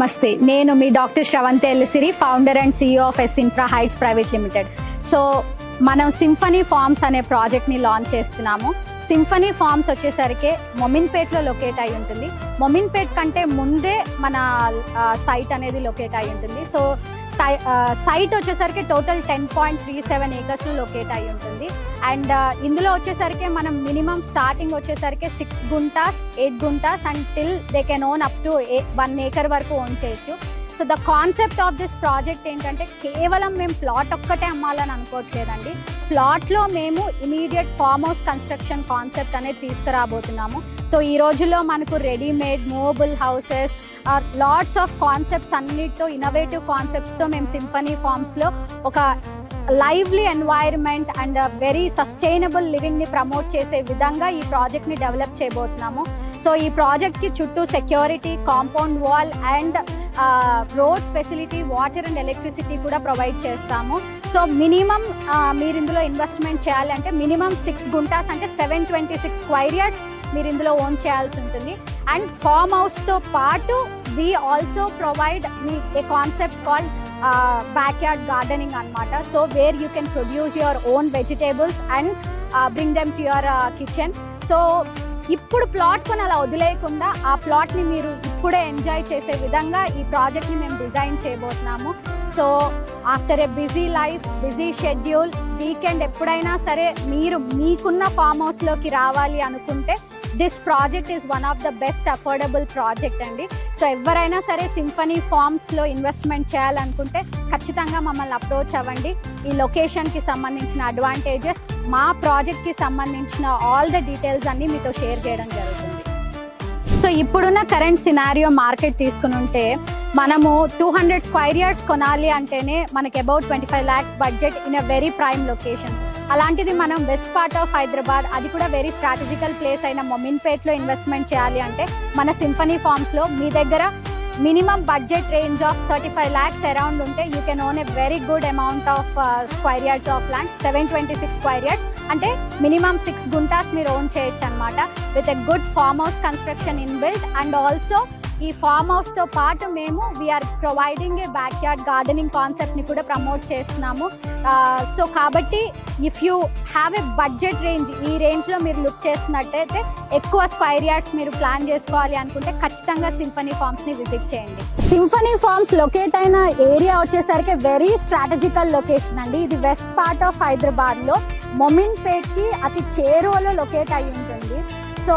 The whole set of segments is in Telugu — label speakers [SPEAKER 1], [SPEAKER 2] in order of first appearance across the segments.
[SPEAKER 1] నమస్తే, నేను మీ doctor Sravanthi Ellisiri, founder and CEO of S infra heights private limited. So మనం సింఫనీ ఫార్మ్స్ అనే ప్రాజెక్ట్ని లాంచ్ చేస్తున్నాము. సింఫనీ ఫార్మ్స్ వచ్చేసరికి మొమిన్పేట్లో లొకేట్ అయి ఉంటుంది. మొమిన్పేట్ కంటే ముందే మన సైట్ అనేది లొకేట్ అయి ఉంటుంది. సో సైట్ వచ్చేసరికి టోటల్ 10.37 ఏకర్స్లో లొకేట్ అయి ఉంటుంది. అండ్ ఇందులో వచ్చేసరికి మనం మినిమం స్టార్టింగ్ వచ్చేసరికి 6 guntas 8 guntas and till they can own up to 1 acre వరకు ఓన్ చేయొచ్చు. So the concept of this project ఏంటంటే కేవలం మేము ప్లాట్ ఒక్కటే అమ్మాలని అనుకోవట్లేదండి. ప్లాట్లో మేము immediate farm house construction concept అనేది తీసుకురాబోతున్నాము. సో ఈ రోజుల్లో మనకు readymade movable houses lots of concepts అన్నిటితో ఇన్నోవేటివ్ కాన్సెప్ట్స్తో మేము సింఫనీ ఫార్మ్స్లో ఒక lively environment and very sustainable లివింగ్ని ప్రమోట్ చేసే విధంగా ఈ ప్రాజెక్ట్ని డెవలప్ చేయబోతున్నాము. సో ఈ ప్రాజెక్ట్కి చుట్టూ security, compound wall and roads facility, water and electricity కూడా ప్రొవైడ్ చేస్తాము. సో మినిమం మీరు ఇందులో ఇన్వెస్ట్మెంట్ చేయాలంటే మినిమం 6 గుంటాస్ అంటే 726 స్క్వైర్ యార్డ్స్ మీరు ఇందులో ఓన్ చేయాల్సి ఉంటుంది. అండ్ ఫార్మ్ హౌస్తో పాటు వీ ఆల్సో ప్రొవైడ్ మీ a concept call backyard gardening అనమాట. So where you can produce your own vegetables and bring them to your kitchen. So ఇప్పుడు ప్లాట్ కొని అలా వదిలేయకుండా ఆ ప్లాట్ని మీరు ఇప్పుడే ఎంజాయ్ చేసే విధంగా ఈ ప్రాజెక్ట్ని మేము డిజైన్ చేయబోతున్నాము. సో ఆఫ్టర్ ఏ busy life, busy schedule, weekend ఎప్పుడైనా సరే మీరు మీకున్న ఫామ్ హౌస్లోకి రావాలి అనుకుంటే this project is one of the best affordable project అండి. సో ఎవరైనా సరే సింఫనీ ఫార్మ్స్లో ఇన్వెస్ట్మెంట్ చేయాలనుకుంటే ఖచ్చితంగా మమ్మల్ని అప్రోచ్ అవ్వండి. ఈ లొకేషన్కి సంబంధించిన అడ్వాంటేజెస్, మా ప్రాజెక్ట్కి సంబంధించిన ఆల్ ద డీటెయిల్స్ అన్నీ మీతో షేర్ చేయడం జరుగుతుంది. సో ఇప్పుడున్న కరెంట్ సినారియో మార్కెట్ తీసుకుని ఉంటే మనము 200 స్క్వైర్ యార్డ్స్ కొనాలి అంటేనే మనకి about 25 lakhs budget in a very prime location. అలాంటిది మనం వెస్ట్ పార్ట్ ఆఫ్ హైదరాబాద్, అది కూడా వెరీ స్ట్రాటజికల్ ప్లేస్ అయిన మొమిన్పేట్లో ఇన్వెస్ట్మెంట్ చేయాలి అంటే మన సింఫనీ ఫార్మ్స్లో మీ దగ్గర minimum budget range of 35 lakhs around ఉంటే you can own a very good amount of square yards of land. 726 square yards అంటే మినిమం 6 గుంటాస్ మీరు ఓన్ చేయొచ్చు అనమాట, with a good farm house construction inbuilt. And also ఈ ఫార్మ్ హౌస్తో పాటు మేము we are providing a backyard gardening కాన్సెప్ట్ని కూడా ప్రమోట్ చేస్తున్నాము. సో కాబట్టి if you have a budget range, ఈ రేంజ్లో మీరు లుక్ చేస్తున్నట్టయితే ఎక్కువ స్క్వైర్ యార్డ్స్ మీరు ప్లాన్ చేసుకోవాలి అనుకుంటే ఖచ్చితంగా సింఫనీ ఫార్మ్స్ని విజిట్ చేయండి. సింఫనీ ఫార్మ్స్ లొకేట్ అయిన ఏరియా వచ్చేసరికి వెరీ స్ట్రాటజికల్ లొకేషన్ అండి. ఇది వెస్ట్ పార్ట్ ఆఫ్ హైదరాబాద్లో మొమిన్పేట్కి అతి చేరువలో లొకేట్ అయి ఉంటుంది. సో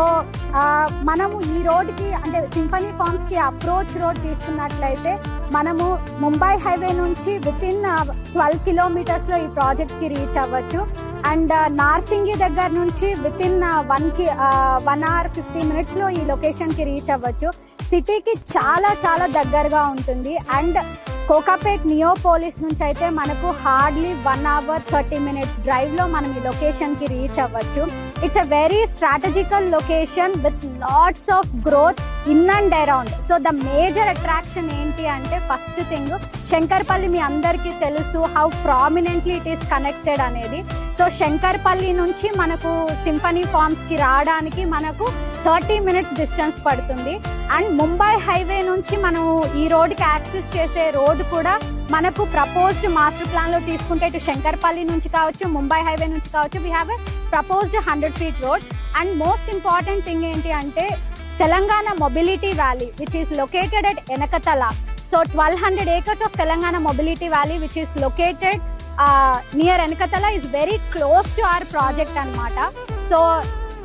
[SPEAKER 1] మనము ఈ రోడ్కి అంటే సింఫనీ ఫార్మ్స్కి అప్రోచ్ రోడ్ తీసుకున్నట్లయితే మనము ముంబై హైవే నుంచి వితిన్ 12 kilometers ఈ ప్రాజెక్ట్కి రీచ్ అవ్వచ్చు. అండ్ నార్సింగి దగ్గర నుంచి వితిన్ 1 hour 50 minutes ఈ లొకేషన్కి రీచ్ అవ్వచ్చు. సిటీకి చాలా చాలా దగ్గరగా ఉంటుంది. అండ్ కోకాపేట్ నియోపోలిస్ నుంచి అయితే మనకు హార్డ్లీ 1 hour 30 minutes డ్రైవ్లో మనం ఈ లొకేషన్కి రీచ్ అవ్వచ్చు. It's a very strategical location with lots of growth in and around. So the major attraction ఏంటి అంటే ఫస్ట్ థింగ్ శంకర్పల్లి, మీ అందరికీ తెలుసు how prominently it is connected అనేది. సో శంకర్పల్లి నుంచి మనకు సింఫనీ ఫార్మ్స్కి రావడానికి మనకు 30 minutes డిస్టెన్స్ పడుతుంది. అండ్ ముంబై హైవే నుంచి మనం ఈ రోడ్కి యాక్సెస్ చేసే రోడ్డు కూడా మనకు ప్రపోజ్డ్ మాస్టర్ ప్లాన్లో తీసుకుంటే ఇటు శంకర్పల్లి నుంచి కావచ్చు, ముంబై హైవే నుంచి కావచ్చు, we have a proposed 100 feet road. And most important thing ఏంటి అంటే Telangana mobility valley which is located at Enakathala. So 1200 acres of Telangana Mobility Valley which is located near Enakatala is very close to our project అనమాట. సో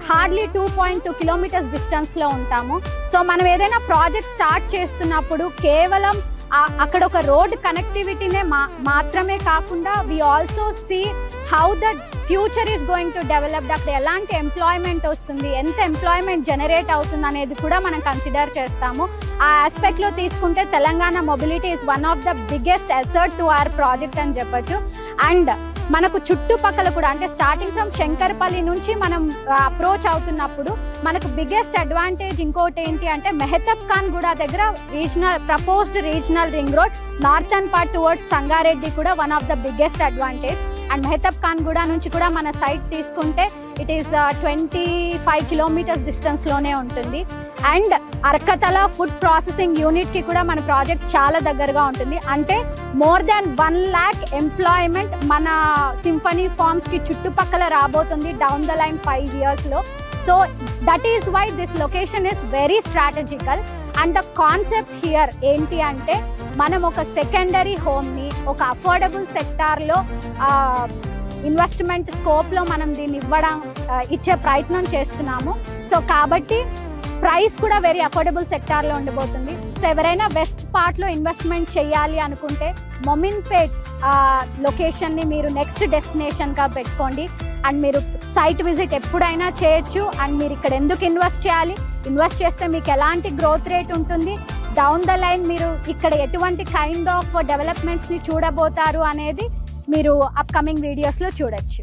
[SPEAKER 1] హార్డ్లీ 2.2 kilometers డిస్టెన్స్లో ఉంటాము. సో మనం ఏదైనా ప్రాజెక్ట్ స్టార్ట్ చేస్తున్నప్పుడు కేవలం అక్కడ ఒక రోడ్ కనెక్టివిటీనే మాత్రమే కాకుండా we also see how the future is going to develop, అక్కడ ఎలాంటి ఎంప్లాయ్మెంట్ వస్తుంది, ఎంత ఎంప్లాయ్మెంట్ జనరేట్ అవుతుంది అనేది కూడా మనం కన్సిడర్ చేస్తాము. ఆ ఆస్పెక్ట్లో తీసుకుంటే Telangana mobility is one of the biggest asset to our project అని చెప్పొచ్చు. అండ్ మనకు చుట్టుపక్కల కూడా అంటే స్టార్టింగ్ ఫ్రమ్ శంకర్పల్లి నుంచి మనం అప్రోచ్ అవుతున్నప్పుడు మనకు బిగ్గెస్ట్ అడ్వాంటేజ్ ఇంకోటి ఏంటి అంటే మెహతబ్ ఖాన్ గూడ దగ్గర proposed regional ring road northern part towards Sangareddy కూడా one of the biggest advantage. And Mehtab Khan Guda నుంచి కూడా మన సైట్ తీసుకుంటే ఇట్ ఈస్ 25 కిలోమీటర్స్ డిస్టెన్స్లోనే ఉంటుంది. అండ్ అర్కతల ఫుడ్ ప్రాసెసింగ్ యూనిట్కి కూడా మన ప్రాజెక్ట్ చాలా దగ్గరగా ఉంటుంది. అంటే మోర్ దాన్ 1 lakh ఎంప్లాయ్మెంట్ మన సింఫనీ ఫార్మ్స్కి చుట్టుపక్కల రాబోతుంది డౌన్ ద లైన్ 5 yearsలో. So that is why this location is very strategical. And the concept here ఏంటి అంటే మనం ఒక సెకండరీ హోమ్ని ఒక అఫోర్డబుల్ సెక్టార్లో ఇన్వెస్ట్మెంట్ స్కోప్లో మనం దీన్ని ఇచ్చే ప్రయత్నం చేస్తున్నాము. సో కాబట్టి ప్రైస్ కూడా వెరీ అఫోర్డబుల్ సెక్టార్లో ఉండబోతుంది. సో ఎవరైనా వెస్ట్ పార్ట్లో ఇన్వెస్ట్మెంట్ చేయాలి అనుకుంటే మొమిన్పేట్ లొకేషన్ని మీరు నెక్స్ట్ డెస్టినేషన్గా పెట్టుకోండి. అండ్ మీరు సైట్ విజిట్ ఎప్పుడైనా చేయొచ్చు. అండ్ మీరు ఇక్కడ ఎందుకు ఇన్వెస్ట్ చేయాలి, ఇన్వెస్ట్ చేస్తే మీకు ఎలాంటి గ్రోత్ రేట్ ఉంటుంది, డౌన్ ద లైన్ మీరు ఇక్కడ ఎటువంటి కైండ్ ఆఫ్ డెవలప్మెంట్స్ని చూడబోతారు అనేది మీరు అప్కమింగ్ వీడియోస్లో చూడొచ్చు.